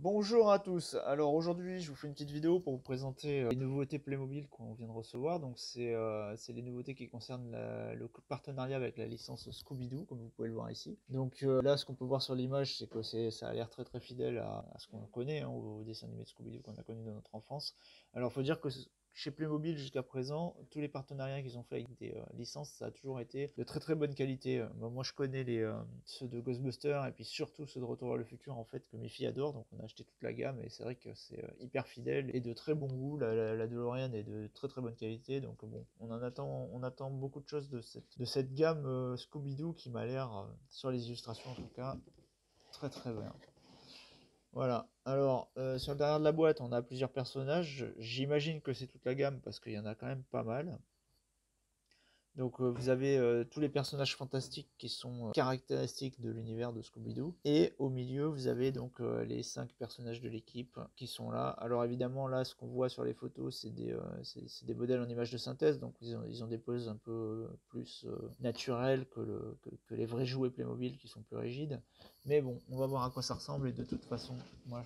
Bonjour à tous, alors aujourd'hui je vous fais une petite vidéo pour vous présenter les nouveautés Playmobil qu'on vient de recevoir. Donc c'est les nouveautés qui concernent le partenariat avec la licence Scooby-Doo, comme vous pouvez le voir ici. Donc là ce qu'on peut voir sur l'image, c'est que ça a l'air très fidèle à ce qu'on connaît, hein, au dessin animé de Scooby-Doo qu'on a connu dans notre enfance. Alors il faut dire que chez Playmobil jusqu'à présent, tous les partenariats qu'ils ont fait avec des licences, ça a toujours été de très bonne qualité. Moi je connais ceux de Ghostbusters et puis surtout ceux de Retour vers le futur en fait que mes filles adorent, donc on a acheté toute la gamme et c'est vrai que c'est hyper fidèle et de très bon goût. La DeLorean est de très bonne qualité, donc bon, on attend beaucoup de choses de cette gamme Scooby-Doo qui m'a l'air, sur les illustrations en tout cas, très bien. Voilà, alors sur le derrière de la boîte, on a plusieurs personnages. J'imagine que c'est toute la gamme parce qu'il y en a quand même pas mal. Donc vous avez tous les personnages fantastiques qui sont caractéristiques de l'univers de Scooby-Doo. Et au milieu, vous avez donc les 5 personnages de l'équipe qui sont là. Alors évidemment, là, ce qu'on voit sur les photos, c'est des modèles en images de synthèse. Donc ils ont des poses un peu plus naturelles que les vrais jouets Playmobil qui sont plus rigides. Mais bon, on va voir à quoi ça ressemble. Et de toute façon, moi,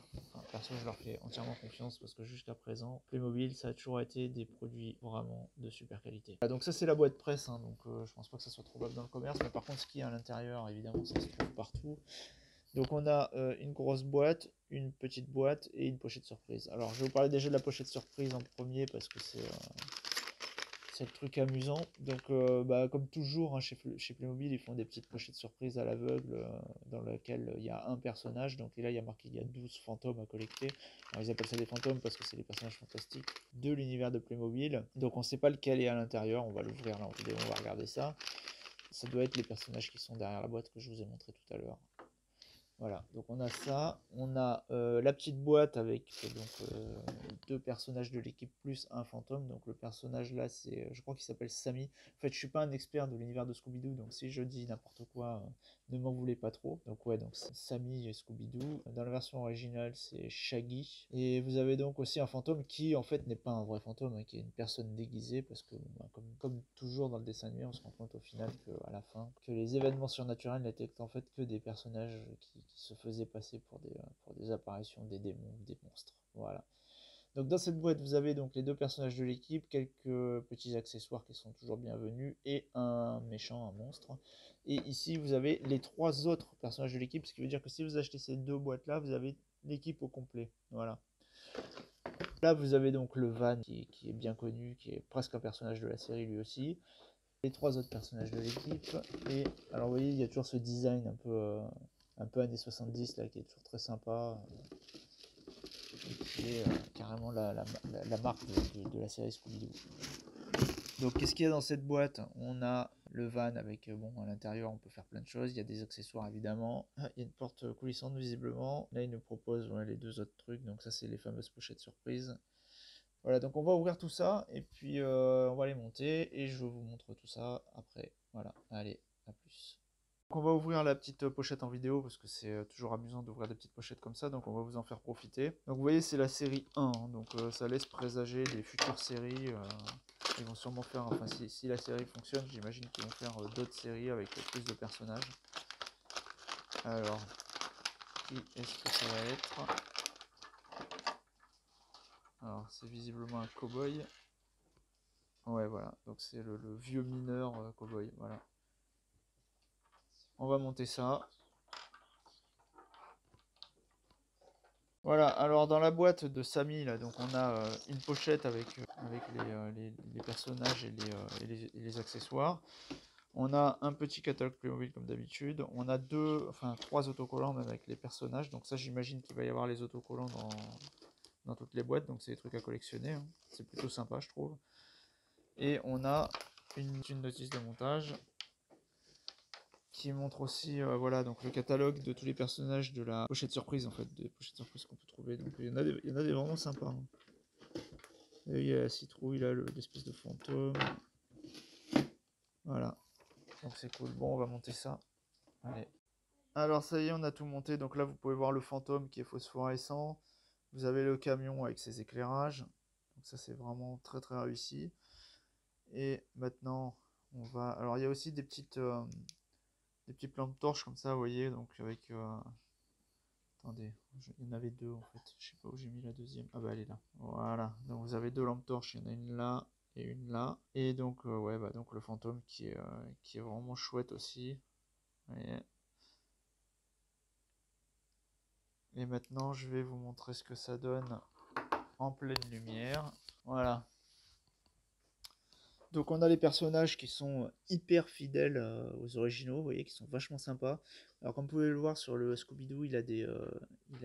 perso, je leur fais entièrement confiance parce que jusqu'à présent, Playmobil, ça a toujours été des produits vraiment de super qualité. Donc ça, c'est la boîte presse, hein, donc je pense pas que ça soit trouvable dans le commerce. Mais par contre, ce qui est à l'intérieur, évidemment, ça se trouve partout. Donc on a une grosse boîte, une petite boîte et une pochette surprise. Alors je vais vous parler déjà de la pochette surprise en premier parce que c'est le truc amusant. Donc comme toujours, hein, chez Playmobil, ils font des petites pochettes surprises à l'aveugle dans lesquelles il y a un personnage. Donc là, il y a marqué qu'il y a 12 fantômes à collecter. Alors ils appellent ça des fantômes parce que c'est les personnages fantastiques de l'univers de Playmobil. Donc on ne sait pas lequel est à l'intérieur. On va l'ouvrir là en vidéo, on va regarder ça. Ça doit être les personnages qui sont derrière la boîte que je vous ai montré tout à l'heure. Voilà, donc on a ça, on a la petite boîte avec donc deux personnages de l'équipe plus un fantôme. Donc le personnage là, je crois qu'il s'appelle Sammy. En fait, je suis pas un expert de l'univers de Scooby-Doo, donc si je dis n'importe quoi, ne m'en voulez pas trop. Donc ouais, donc c'est Sammy et Scooby-Doo. Dans la version originale, c'est Shaggy. Et vous avez donc aussi un fantôme qui en fait n'est pas un vrai fantôme, hein, qui est une personne déguisée, parce que comme toujours dans le dessin animé, on se rend compte au final à la fin que les événements surnaturels n'étaient en fait que des personnages qui se faisaient passer pour des apparitions, des démons, des monstres. Voilà. Donc dans cette boîte, vous avez donc les deux personnages de l'équipe, quelques petits accessoires qui sont toujours bienvenus et un méchant, un monstre. Et ici, vous avez les 3 autres personnages de l'équipe, ce qui veut dire que si vous achetez ces 2 boîtes-là, vous avez l'équipe au complet. Voilà. Là, vous avez donc le Van qui est bien connu, qui est presque un personnage de la série lui aussi. Les 3 autres personnages de l'équipe. Et alors, vous voyez, il y a toujours ce design un peu années 70 là, qui est toujours très sympa. Et qui est carrément la marque de la série Scooby-Doo. Donc qu'est-ce qu'il y a dans cette boîte? On a le van avec, bon, à l'intérieur on peut faire plein de choses, il y a des accessoires évidemment, il y a une porte coulissante visiblement, là il nous propose les 2 autres trucs, donc ça c'est les fameuses pochettes surprises. Voilà, donc on va ouvrir tout ça, et puis on va les monter, et je vous montre tout ça après. Voilà, allez, à plus. Donc on va ouvrir la petite pochette en vidéo, parce que c'est toujours amusant d'ouvrir des petites pochettes comme ça, donc on va vous en faire profiter. Donc vous voyez, c'est la série 1, hein, donc ça laisse présager des futures séries. Ils vont sûrement faire, enfin si la série fonctionne, j'imagine qu'ils vont faire d'autres séries avec plus de personnages. Alors, qui est-ce que ça va être? Alors, c'est visiblement un cow-boy. Ouais, voilà, donc c'est le vieux mineur cow-boy, voilà. On va monter ça. Voilà, alors dans la boîte de Sammy, là, donc on a une pochette avec les personnages et les accessoires. On a un petit catalogue Playmobil comme d'habitude. On a 3 autocollants même avec les personnages. Donc ça, j'imagine qu'il va y avoir les autocollants dans toutes les boîtes. Donc c'est des trucs à collectionner, hein. C'est plutôt sympa, je trouve. Et on a une notice de montage qui montre aussi voilà, donc le catalogue de tous les personnages de la pochette surprise, en fait, des pochettes surprises qu'on peut trouver. Donc il y en a des vraiment sympas, hein. Et il y a la citrouille là, l'espèce de fantôme. Voilà. Donc c'est cool. Bon, on va monter ça. Allez. Alors ça y est, on a tout monté. Donc là, vous pouvez voir le fantôme qui est phosphorescent. Vous avez le camion avec ses éclairages. Donc ça, c'est vraiment très réussi. Et maintenant, on va... Alors il y a aussi des petits plans de torches comme ça, vous voyez. Donc avec... Attendez, il y en avait deux en fait. Je sais pas où j'ai mis la deuxième. Ah bah elle est là. Voilà. Donc vous avez deux lampes torches. Il y en a une là et une là. Et donc ouais bah donc le fantôme qui est vraiment chouette aussi. Vous voyez. Et maintenant je vais vous montrer ce que ça donne en pleine lumière. Voilà. Donc on a les personnages qui sont hyper fidèles aux originaux, vous voyez, qui sont vachement sympas. Alors comme vous pouvez le voir sur le Scooby-Doo, il a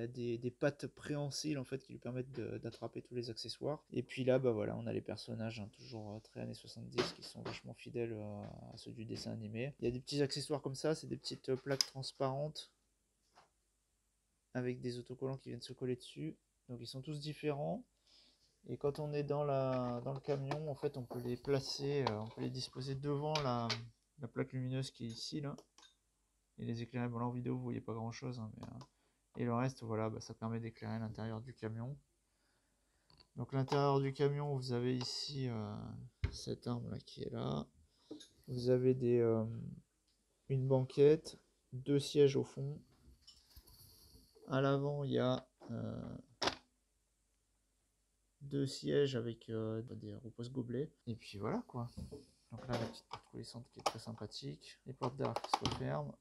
des pattes préhensiles en fait qui lui permettent d'attraper tous les accessoires. Et puis là, bah voilà, on a les personnages hein, toujours très années 70 qui sont vachement fidèles à ceux du dessin animé. Il y a des petits accessoires comme ça, c'est des petites plaques transparentes avec des autocollants qui viennent se coller dessus. Donc ils sont tous différents. Et quand on est dans le camion, en fait, on peut les placer, on peut les disposer devant la plaque lumineuse qui est ici, là. Et les éclairer. Bon, là en vidéo, vous voyez pas grand chose, hein, et le reste, voilà, bah, ça permet d'éclairer l'intérieur du camion. Donc, l'intérieur du camion, vous avez ici cette arme là qui est là. Vous avez une banquette, deux sièges au fond. À l'avant, il y a deux sièges avec des repose-gobelets. Et puis voilà quoi. Donc là, la petite porte coulissante qui est très sympathique. Les portes d'arrière qui se referment.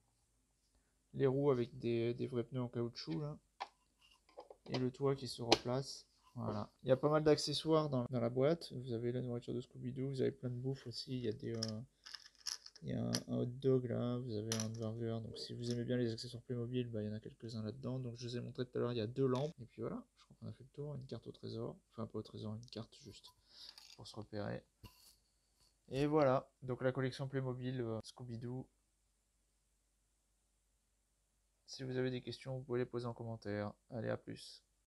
Les roues avec des vrais pneus en caoutchouc là. Et le toit qui se replace. Voilà. Il y a pas mal d'accessoires dans la boîte. Vous avez la nourriture de Scooby-Doo. Vous avez plein de bouffe aussi. Il y a un hot dog là. Vous avez un burger. Donc si vous aimez bien les accessoires Playmobil, bah, il y en a quelques-uns là-dedans. Donc je vous ai montré tout à l'heure, il y a deux lampes. Et puis voilà, je crois qu'on a fait le tour. Une carte au trésor. Enfin pas au trésor, une carte juste pour se repérer. Et voilà, donc la collection Playmobil Scooby-Doo. Si vous avez des questions, vous pouvez les poser en commentaire. Allez, à plus.